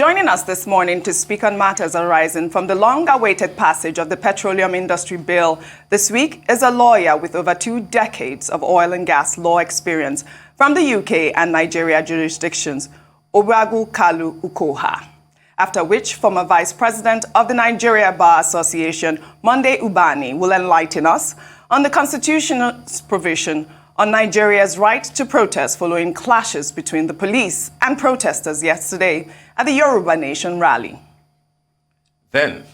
Joining us this morning to speak on matters arising from the long-awaited passage of the Petroleum Industry Bill this week is a lawyer with over 2 decades of oil and gas law experience from the UK and Nigeria jurisdictions, Ogbugo Kalu Ukoha. After which, former Vice President of the Nigeria Bar Association, Monday Ubani, will enlighten us on the constitutional provision on Nigeria's right to protest following clashes between the police and protesters yesterday at the Yoruba Nation rally. Then,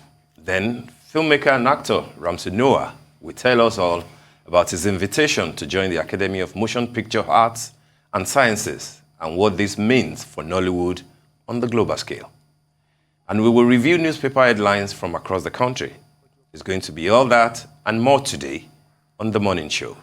filmmaker and actor Ramsey Noah will tell us all about his invitation to join the Academy of Motion Picture Arts and Sciences and what this means for Nollywood on the global scale. And we will review newspaper headlines from across the country. It's going to be all that and more today on The Morning Show.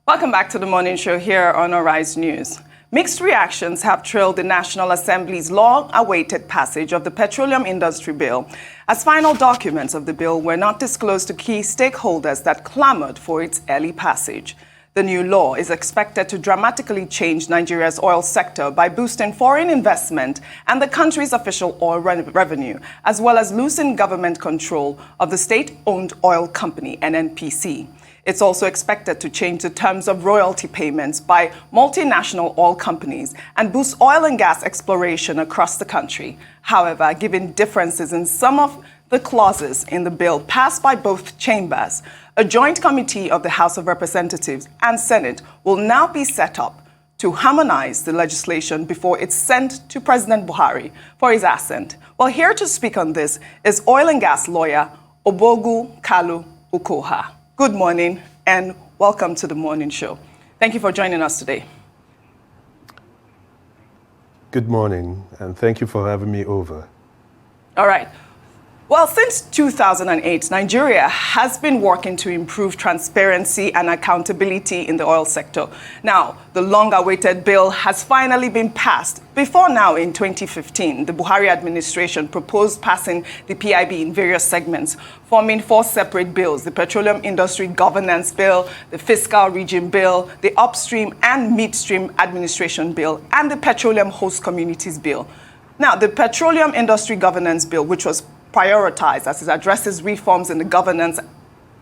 Welcome back to the Morning Show here on Arise News. Mixed reactions have trailed the National Assembly's long-awaited passage of the Petroleum Industry Bill, as final documents of the bill were not disclosed to key stakeholders that clamored for its early passage. The new law is expected to dramatically change Nigeria's oil sector by boosting foreign investment and the country's official oil revenue, as well as loosen government control of the state-owned oil company, NNPC. It's also expected to change the terms of royalty payments by multinational oil companies and boost oil and gas exploration across the country. However, given differences in some of the clauses in the bill passed by both chambers, a joint committee of the House of Representatives and Senate will now be set up to harmonize the legislation before it's sent to President Buhari for his assent. Well, here to speak on this is oil and gas lawyer Ogbugo Kalu Ukoha. Good morning and welcome to the Morning Show. Thank you for joining us today. Good morning and thank you for having me over. All right. Well, since 2008, Nigeria has been working to improve transparency and accountability in the oil sector. Now, the long-awaited bill has finally been passed. Before now, in 2015, the Buhari administration proposed passing the PIB in various segments, forming 4 separate bills: the Petroleum Industry Governance Bill, the Fiscal Regime Bill, the Upstream and Midstream Administration Bill, and the Petroleum Host Communities Bill. Now, the Petroleum Industry Governance Bill, which was prioritized as it addresses reforms in the governance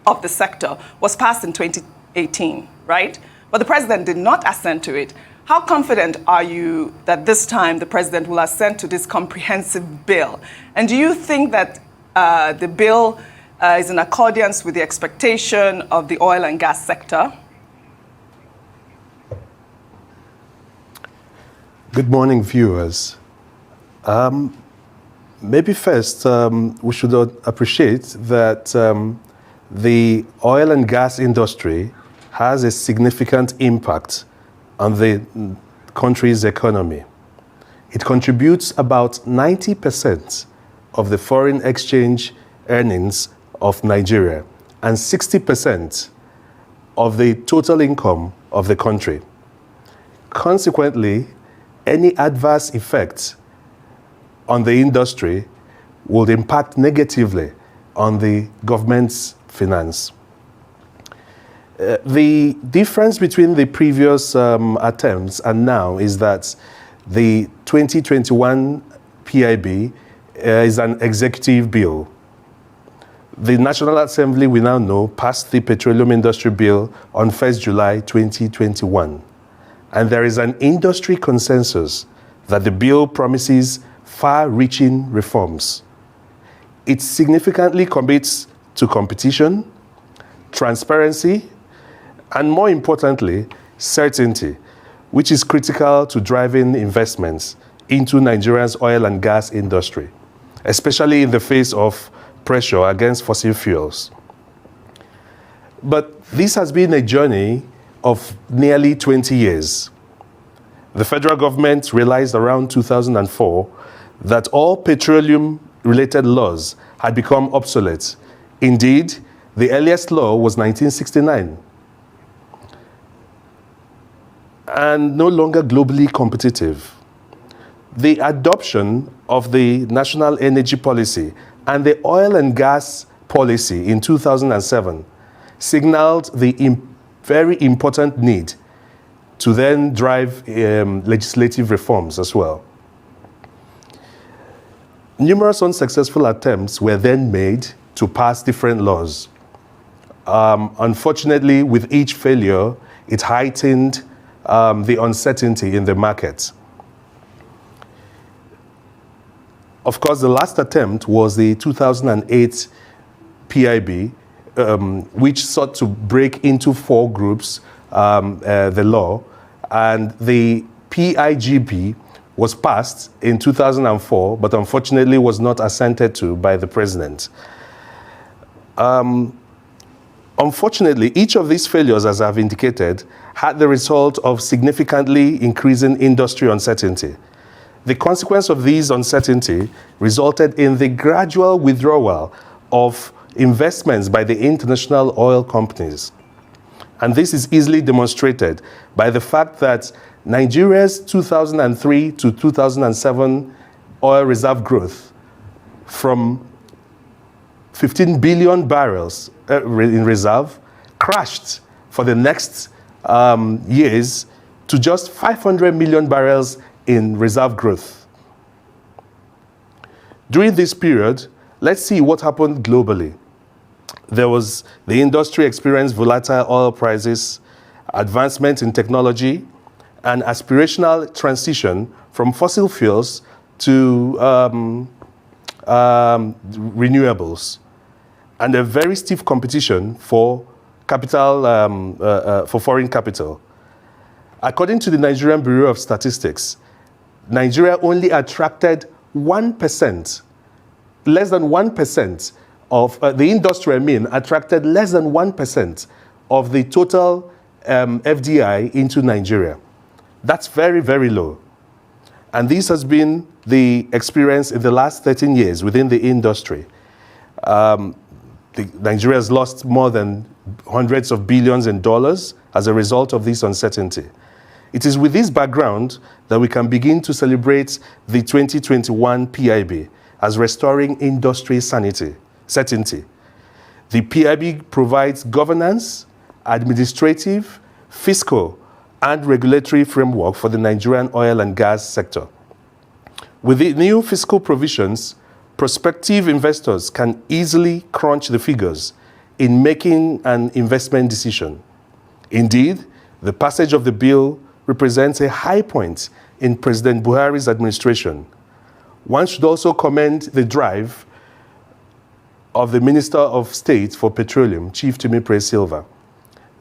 of the sector, was passed in 2018, right? But the president did not assent to it. How confident are you that this time the president will assent to this comprehensive bill? And do you think that the bill is in accordance with the expectation of the oil and gas sector? Good morning, viewers. Maybe first, we should appreciate that the oil and gas industry has a significant impact on the country's economy. It contributes about 90% of the foreign exchange earnings of Nigeria and 60% of the total income of the country. Consequently, any adverse effects on the industry would impact negatively on the government's finance. The difference between the previous attempts and now is that the 2021 PIB is an executive bill. The National Assembly, we now know, passed the Petroleum Industry Bill on 1st July 2021. And there is an industry consensus that the bill promises far-reaching reforms. It significantly commits to competition, transparency, and more importantly, certainty, which is critical to driving investments into Nigeria's oil and gas industry, especially in the face of pressure against fossil fuels. But this has been a journey of nearly 20 years. The federal government realized around 2004 that all petroleum-related laws had become obsolete. Indeed, The earliest law was 1969 and no longer globally competitive. The adoption of the National Energy Policy and the Oil and Gas Policy in 2007 signaled the very important need to then drive legislative reforms as well. Numerous unsuccessful attempts were then made to pass different laws. Unfortunately, with each failure, it heightened the uncertainty in the market. Of course, the last attempt was the 2008 PIB, which sought to break into 4 groups the law, and the PIGP was passed in 2004, but unfortunately was not assented to by the president. Unfortunately, each of these failures, as I've indicated, had the result of significantly increasing industry uncertainty. The consequence of these uncertainty resulted in the gradual withdrawal of investments by the international oil companies. And this is easily demonstrated by the fact that Nigeria's 2003 to 2007 oil reserve growth from 15 billion barrels in reserve crashed for the next years to just 500 million barrels in reserve growth. During this period, let's see what happened globally. The industry experienced volatile oil prices, advancement in technology, and aspirational transition from fossil fuels to renewables, and a very stiff competition for capital, for foreign capital. According to the Nigerian Bureau of Statistics, Nigeria only attracted 1%, less than 1% of the industry, attracted less than 1% of the total FDI into Nigeria. That's very, very low. And this has been the experience in the last 13 years within the industry. Nigeria has lost more than hundreds of billions in dollars as a result of this uncertainty. It is with this background that we can begin to celebrate the 2021 PIB as restoring industry certainty. The PIB provides governance, administrative, fiscal, and regulatory framework for the Nigerian oil and gas sector. With the new fiscal provisions, prospective investors can easily crunch the figures in making an investment decision. Indeed, the passage of the bill represents a high point in President Buhari's administration. One should also commend the drive of the Minister of State for Petroleum, Chief Timipre Silva,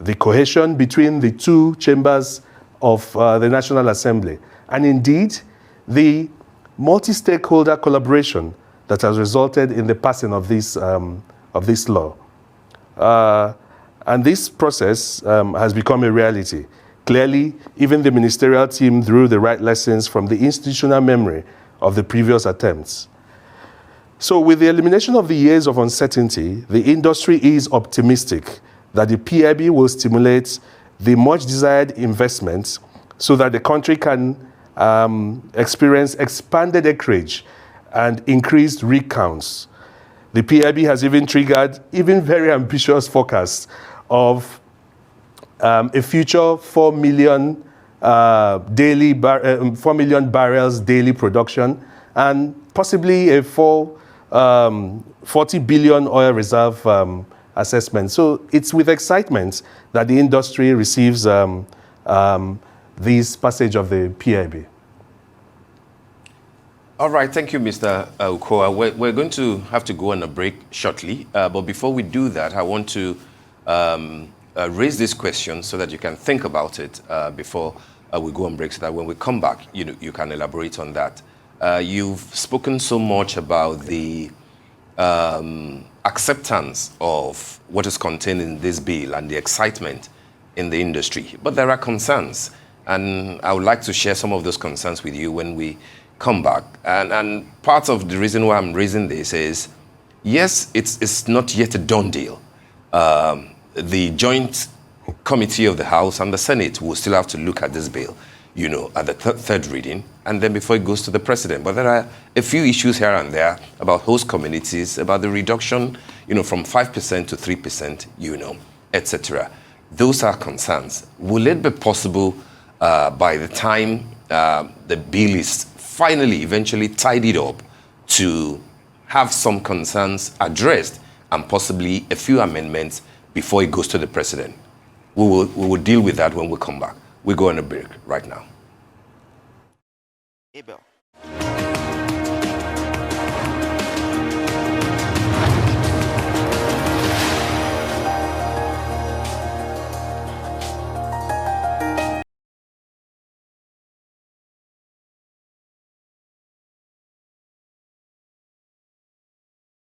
the cohesion between the 2 chambers of the National Assembly, and indeed the multi-stakeholder collaboration that has resulted in the passing of this law. And this process has become a reality. Clearly, even the ministerial team drew the right lessons from the institutional memory of the previous attempts. So with the elimination of the years of uncertainty, the industry is optimistic that the PIB will stimulate the much desired investments so that the country can experience expanded acreage and increased rig counts. The PIB has even triggered very ambitious forecasts of a future 4 million barrels daily production, and possibly a 40 billion oil reserve assessment. So it's with excitement that the industry receives this passage of the PIB. All right, thank you, Mr. Ukoha. We're going to have to go on a break shortly, but before we do that, I want to raise this question so that you can think about it before we go on break, so that when we come back, you can elaborate on that. You've spoken so much about the acceptance of what is contained in this bill and the excitement in the industry, but there are concerns, and I would like to share some of those concerns with you when we come back. And part of the reason why I'm raising this is, yes, it's not yet a done deal, the joint committee of the House and the Senate will still have to look at this bill, at the third reading, and then before it goes to the president. But there are a few issues here and there about host communities, about the reduction, from 5% to 3%, etc. Those are concerns. Will it be possible by the time the bill is finally, eventually tidied up to have some concerns addressed and possibly a few amendments before it goes to the president? We will deal with that when we come back. We go on a break right now. Abel.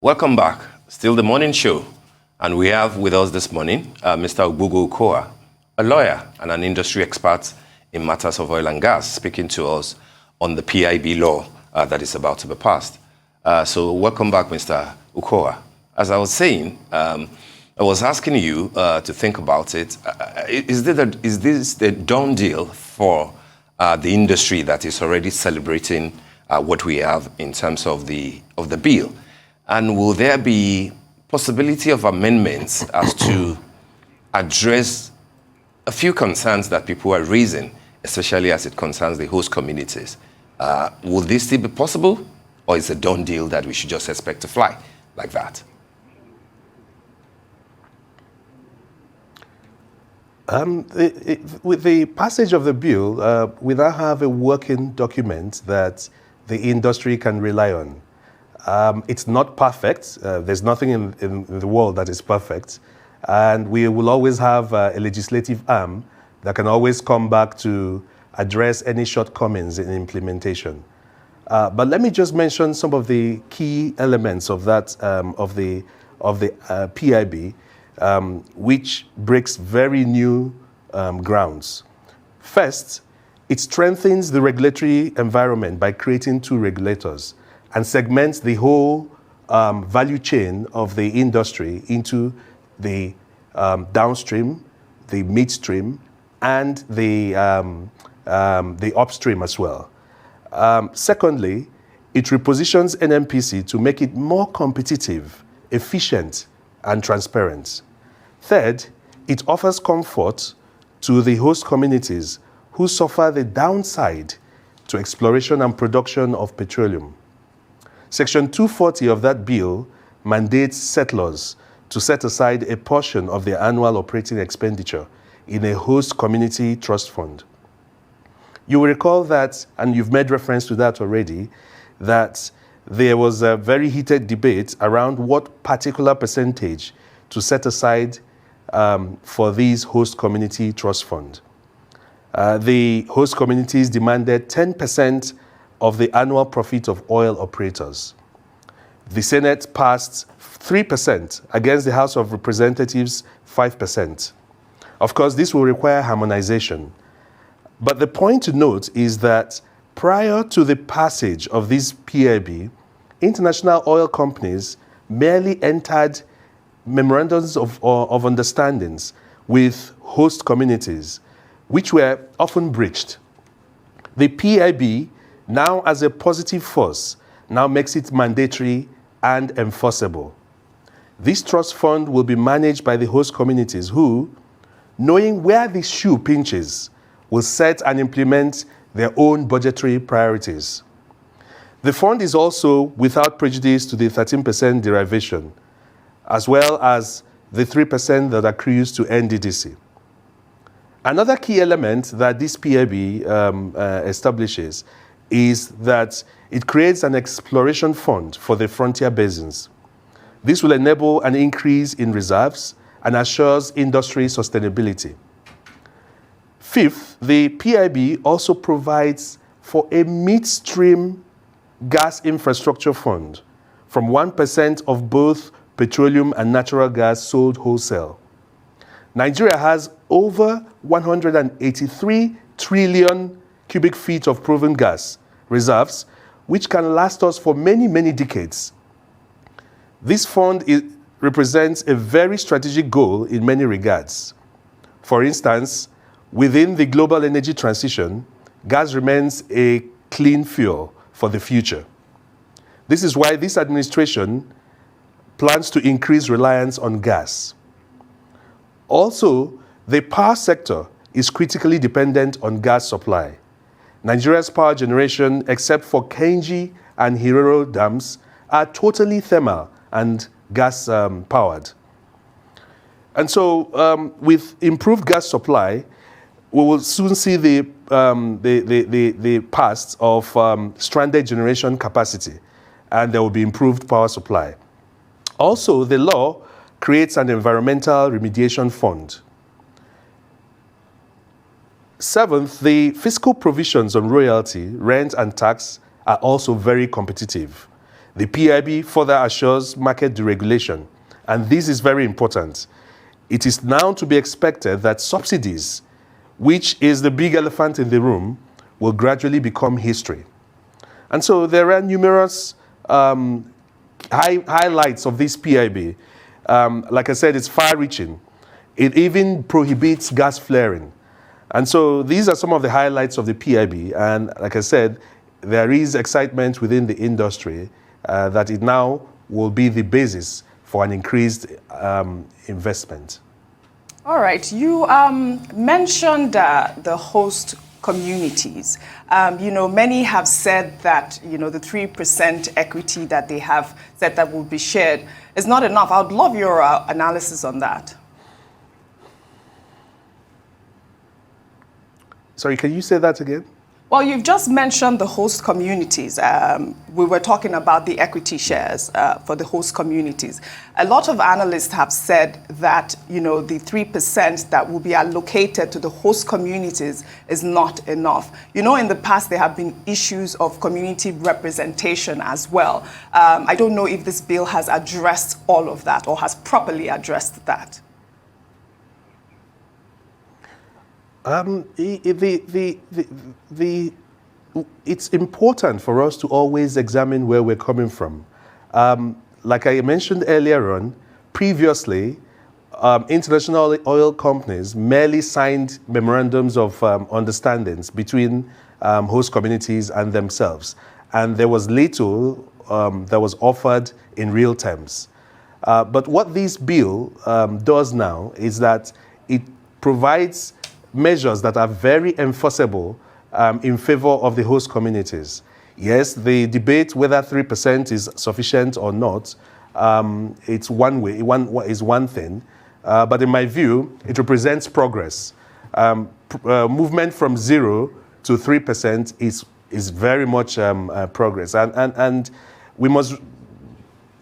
Welcome back. Still the morning show. And we have with us this morning Mr. Ogbugo Ukoha, a lawyer and an industry expert in matters of oil and gas, speaking to us on the PIB law that is about to be passed. So welcome back, Mr. Ukoha. As I was saying, I was asking you to think about it. Is this the done deal for the industry that is already celebrating what we have in terms of the bill? And will there be possibility of amendments as to address a few concerns that people are raising, especially as it concerns the host communities? Will this still be possible, or is it a done deal that we should just expect to fly like that? With the passage of the bill, we now have a working document that the industry can rely on. It's not perfect. There's nothing in the world that is perfect. And we will always have a legislative arm that can always come back to address any shortcomings in implementation. But let me just mention some of the key elements of that, of the PIB, which breaks very new grounds. First, it strengthens the regulatory environment by creating two regulators and segments the whole value chain of the industry into the downstream, the midstream, and the upstream as well. Secondly, it repositions NMPC to make it more competitive, efficient, and transparent. Third, it offers comfort to the host communities who suffer the downside to exploration and production of petroleum. Section 240 of that bill mandates settlers to set aside a portion of their annual operating expenditure in a host community trust fund. You will recall that, and you've made reference to that already, that there was a very heated debate around what particular percentage to set aside for these host community trust fund. The host communities demanded 10% of the annual profit of oil operators. The Senate passed 3% against the House of Representatives 5%. Of course, this will require harmonization. But the point to note is that prior to the passage of this PIB, international oil companies merely entered memorandums of understandings with host communities, which were often breached. The PIB, now as a positive force, now makes it mandatory and enforceable. This trust fund will be managed by the host communities who, knowing where the shoe pinches, will set and implement their own budgetary priorities. The fund is also without prejudice to the 13% derivation, as well as the 3% that accrues to NDDC. Another key element that this PIB establishes is that it creates an exploration fund for the frontier basins. This will enable an increase in reserves and assures industry sustainability. Fifth, the PIB also provides for a midstream gas infrastructure fund from 1% of both petroleum and natural gas sold wholesale. Nigeria has over 183 trillion cubic feet of proven gas reserves, which can last us for many, many decades. This fund represents a very strategic goal in many regards. For instance, within the global energy transition, gas remains a clean fuel for the future. This is why this administration plans to increase reliance on gas. Also, the power sector is critically dependent on gas supply. Nigeria's power generation, except for Kenji and Hiroro dams, are totally thermal and gas powered. And so with improved gas supply, we will soon see the past of stranded generation capacity, and there will be improved power supply. Also, the law creates an environmental remediation fund. Seventh, the fiscal provisions on royalty, rent, and tax are also very competitive. The PIB further assures market deregulation, and this is very important. It is now to be expected that subsidies, which is the big elephant in the room, will gradually become history. And so there are numerous highlights of this PIB. Like I said, it's far-reaching. It even prohibits gas flaring. And so these are some of the highlights of the PIB. And like I said, there is excitement within the industry that it now will be the basis for an increased investment. All right. You mentioned the host communities. Many have said that, the 3% equity that they have said that will be shared is not enough. I would love your analysis on that. Sorry, can you say that again? Well, you've just mentioned the host communities. We were talking about the equity shares for the host communities. A lot of analysts have said that, the 3% that will be allocated to the host communities is not enough. In the past, there have been issues of community representation as well. I don't know if this bill has addressed all of that or has properly addressed that. It's important for us to always examine where we're coming from. Like I mentioned earlier on, previously, international oil companies merely signed memorandums of understandings between host communities and themselves. And there was little that was offered in real terms. But what this bill does now is that it provides measures that are very enforceable in favor of the host communities. Yes, the debate whether 3% is sufficient or not, it's one thing. But in my view, it represents progress. Movement from 0 to 3% is very much progress. And we must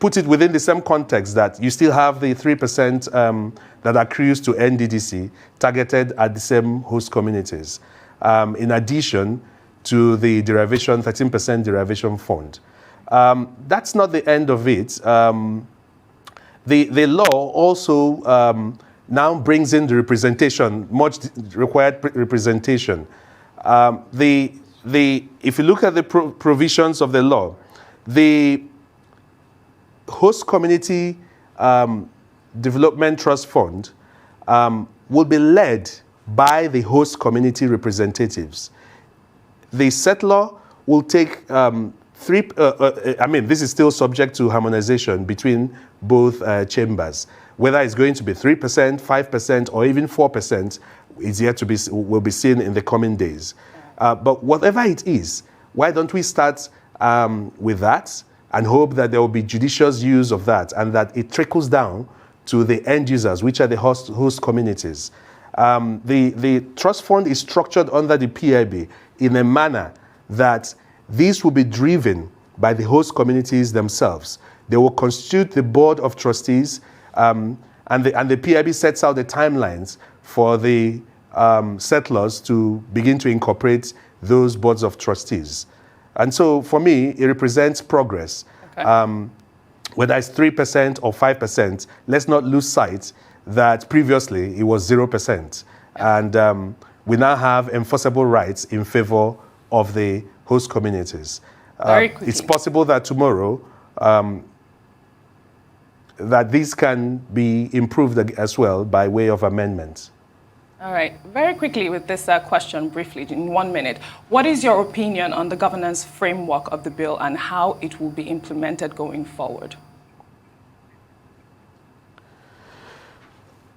put it within the same context that you still have the 3% that accrues to NDDC targeted at the same host communities, in addition to the derivation, 13% derivation fund. That's not the end of it. The law also now brings in the representation, much required representation. If you look at the provisions of the law, the host community development trust fund will be led by the host community representatives. The settler will take this is still subject to harmonization between both chambers. Whether it's going to be 3%, 5%, or even 4% is yet to will be seen in the coming days. But whatever it is, why don't we start with that and hope that there will be judicious use of that and that it trickles down to the end users, which are the host communities. The trust fund is structured under the PIB in a manner that these will be driven by the host communities themselves. They will constitute the board of trustees, and the PIB sets out the timelines for the settlers to begin to incorporate those boards of trustees. And so for me, it represents progress. Okay. Whether it's 3% or 5%, let's not lose sight that previously it was 0%. And we now have enforceable rights in favor of the host communities. Very quickly. It's possible that tomorrow that these can be improved as well by way of amendments. All right. Very quickly with this question, briefly, in 1 minute. What is your opinion on the governance framework of the bill and how it will be implemented going forward?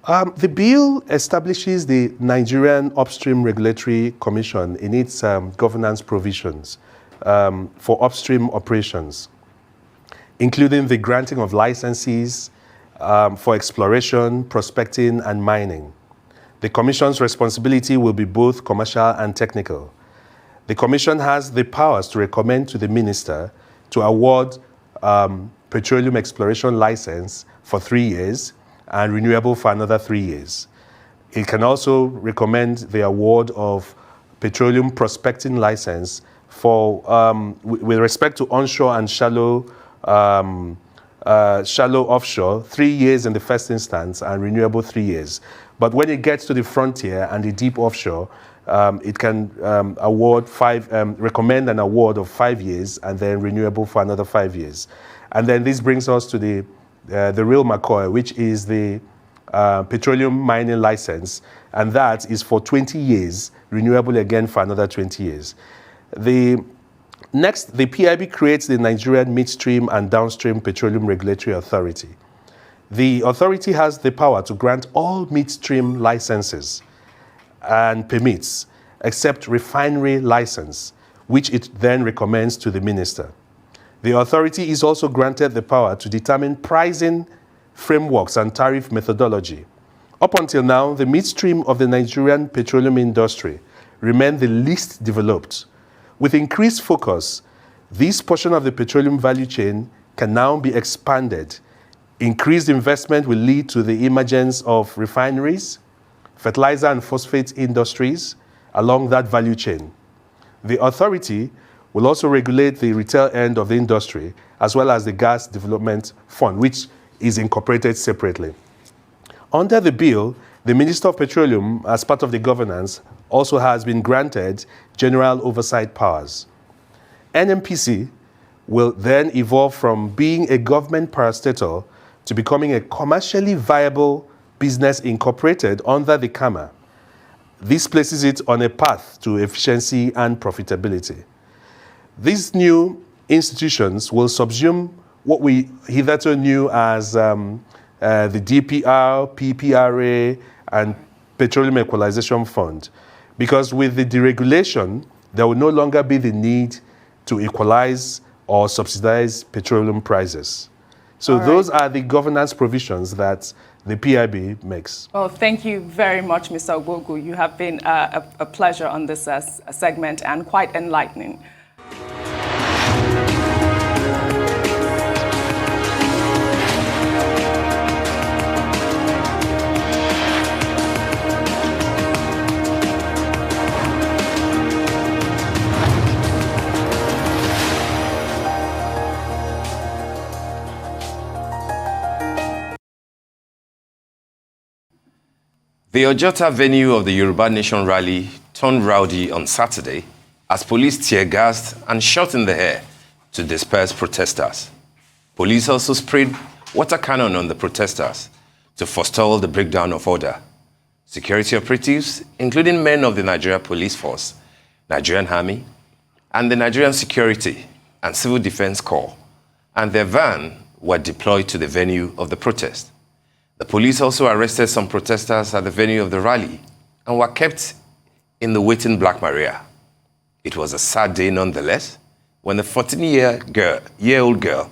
The bill establishes the Nigerian Upstream Regulatory Commission in its governance provisions for upstream operations, including the granting of licenses for exploration, prospecting, and mining. The Commission's responsibility will be both commercial and technical. The Commission has the powers to recommend to the Minister to award petroleum exploration license for 3 years and renewable for another 3 years. It can also recommend the award of petroleum prospecting license for, with respect to onshore and shallow offshore, 3 years in the first instance and renewable 3 years. But when it gets to the frontier and the deep offshore, it can recommend an award of 5 years and then renewable for another 5 years. And then this brings us to the real McCoy, which is the petroleum mining license, and that is for 20 years, renewable again for another 20 years. Next, the PIB creates the Nigerian Midstream and Downstream Petroleum Regulatory Authority. The authority has the power to grant all midstream licenses and permits, except refinery license, which it then recommends to the minister. The authority is also granted the power to determine pricing frameworks and tariff methodology. Up until now, the midstream of the Nigerian petroleum industry remained the least developed. With increased focus, this portion of the petroleum value chain can now be expanded. Increased investment will lead to the emergence of refineries, fertilizer and phosphate industries along that value chain. The authority will also regulate the retail end of the industry, as well as the Gas Development Fund, which is incorporated separately. Under the bill, the Minister of Petroleum, as part of the governance, also has been granted general oversight powers. NMPC will then evolve from being a government parastatal to becoming a commercially viable business incorporated under the CAMA. This places it on a path to efficiency and profitability. These new institutions will subsume what we hitherto knew as the DPR, PPRA, and Petroleum Equalization Fund, because with the deregulation, there will no longer be the need to equalize or subsidize petroleum prices. So those are the governance provisions that the PIB makes. Well, thank you very much, Mr. Ogbugo. You have been a pleasure on this segment and quite enlightening. The Ojota venue of the Yoruba Nation rally turned rowdy on Saturday as police tear-gassed and shot in the air to disperse protesters. Police also sprayed water cannon on the protesters to forestall the breakdown of order. Security operatives, including men of the Nigeria Police Force, Nigerian Army, and the Nigerian Security and Civil Defense Corps, and their van were deployed to the venue of the protest. The police also arrested some protesters at the venue of the rally and were kept in the waiting Black Maria. It was a sad day nonetheless when the 14-year-old girl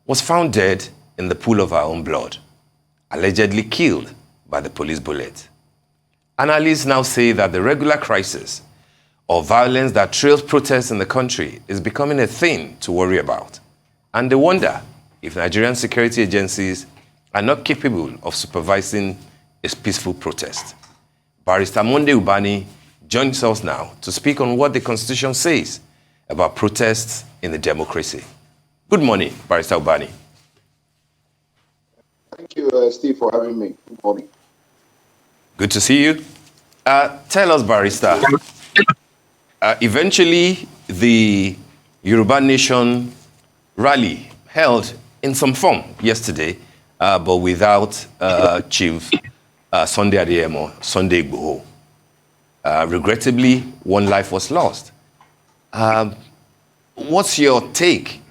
was found dead in the pool of her own blood, allegedly killed by the police bullet. Analysts now say that the regular crisis or violence that trails protests in the country is becoming a thing to worry about. And they wonder if Nigerian security agencies are not capable of supervising a peaceful protest. Barrister Monday Ubani joins us now to speak on what the Constitution says about protests in the democracy. Good morning, Barrister Ubani. Thank you, Steve, for having me. Good morning. Good to see you. Tell us, Barrister, eventually the Yoruba Nation rally held in some form yesterday but without Chief Sunday Adeyemo, Sunday Ogbugo. Regrettably, one life was lost. What's your take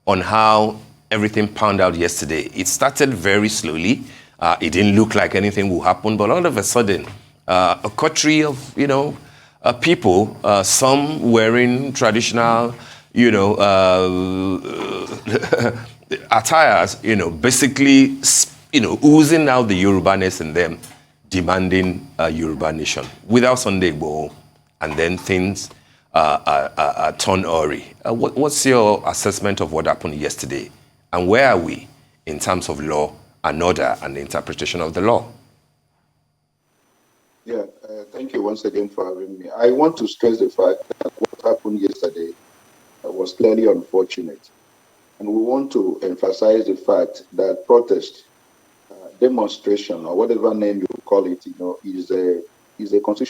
on how everything panned out yesterday? It started very slowly. It didn't look like anything would happen, but all of a sudden, a coterie of, people, some wearing traditional, attires, basically, oozing out the Yorubaness in them, demanding a Yoruba nation without Sunday Igboho, and then things turn awry. What's your assessment of what happened yesterday, and where are we in terms of law and order and the interpretation of the law? Yeah, thank you once again for having me. I want to stress the fact that what happened yesterday was clearly unfortunate. And we want to emphasize the fact that protest, demonstration, or whatever name you call it, is a constitutional